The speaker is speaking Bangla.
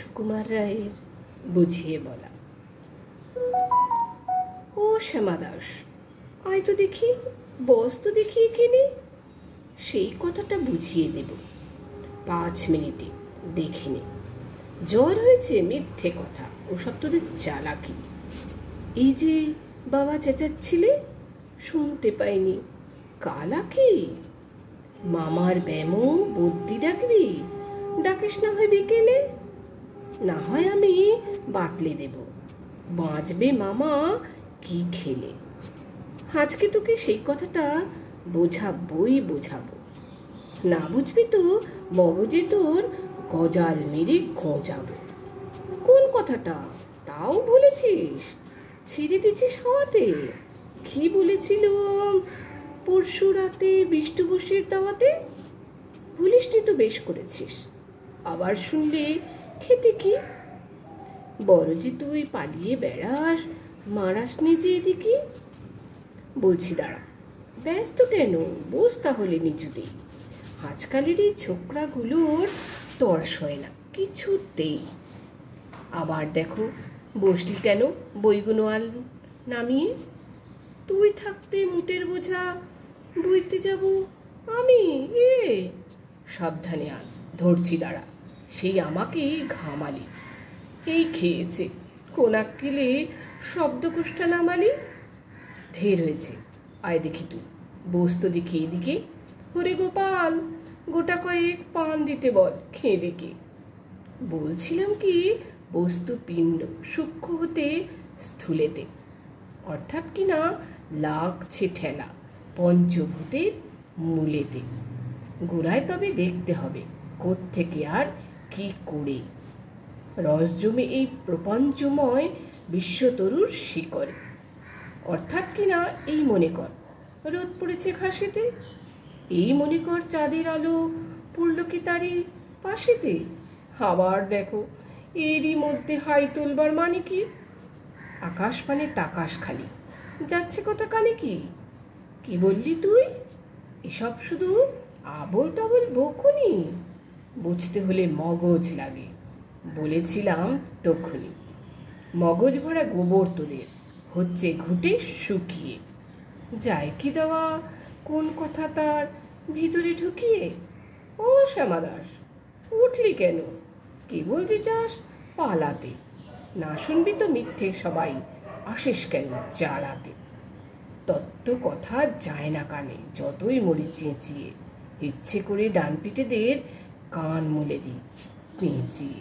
সুকুমার রায়ের বুঝিয়ে বলা। ও শ্যামা দাস, আয় তো দেখি, বস তো দেখি এখানে। সেই কথাটা বুঝিয়ে দেব 5 মিনিটে, দেখে নে। জ্বর হয়েছে মিথ্যে কথা, ওসব তোদের চালাকি। এই যে বাবা চেঁচাচ্ছিলে, শুনতে পাইনি। কালা কি? মামার ব্যামো বদ্যি ডাকবি? ডাকিস না হয় বিকেলে, না হয় আমি বাতলে দেব। বাঁচবে মামা কি খেলে। আজকে তোকে সেই কথাটা বোঝাবো। না বুঝবি তো মগজে তোর গজাল মেরে গজাবো। কোন কথাটা তাও বলেছিস? ছেড়ে দিচ্ছিস হাওয়াতে? কি বলেছিল পরশু রাতে বিষ্টু বসির দাওয়াতে? ভুলিসনি তো, বেশ করেছিস। আবার শুনলে খেতে কি? বড় যে তুই পালিয়ে বেড়াস, মারাসনি যে এদিকে। বলছি দাঁড়া, ব্যস্ত কেন, বস তাহলে নিচুতেই। আজকালের এই ছোকরাগুলোর তর্স হয় না কিছুতেই। আবার দেখো, বসলি কেন বইগুলো নামিয়ে? তুই থাকতে মুটের বোঝা বইতে যাব আমি? সাবধানে আন, ধরছি দাঁড়া। সেই আমাকেই ঘামালি। এই খেয়েছে কোন আক্কেলে শব্দকোষ্ঠা নামালি? ঢের হয়েছে, আয় দেখি তুই, বস তো দেখি এদিকে। হরে গোপাল, গোটা কয়েক পান দিতে বল, খেয়ে দেখি। বলছিলাম কি, বস্তু পিণ্ড সূক্ষ্ম হতে স্থূলেতে, অর্থাৎ কিনা লাগছে ঠেলা পঞ্চভূতের মূলেতে। গোড়ায় তবে দেখতে হবে কোত্থেকে আর কি করে রস জমে এই প্রপঞ্চময় বিশ্বতরুর শিকড়ে। অর্থাৎ কিনা এই মনে কর রোদ পড়েছে ঘাসেতে, এই মনে কর চাঁদের আলো পড়ল কি তারই পাশেতে। আবার দেখো, এরই মধ্যে হাই তোলবার মানে কি? আকাশ মানে তাকাশ খালি, যাচ্ছে কথা কানে কি? কি বললি তুই? এসব শুধু আবল তাবল বকুনি, বুঝতে হলে মগজ লাগে। বলেছিলাম তখনই, মগজ ভরা গোবর তোদের হচ্ছে ঘুটে শুকিয়ে যায় কি দেওয়া কোন কথা তার ভিতরে ঢুকিয়ে। ও শ্যামা দাস, উঠলি কেন? কি বলতে চাস পালাতে? না শুনবি তো মিথ্যে সবাই, আসিস কেন জ্বালাতে? তত্ত্ব কথা যায় না কানে, যতই মরি চেঁচিয়ে। ইচ্ছে করে ডান পিঠেদের কান মুলে দিই পেঁচিয়ে।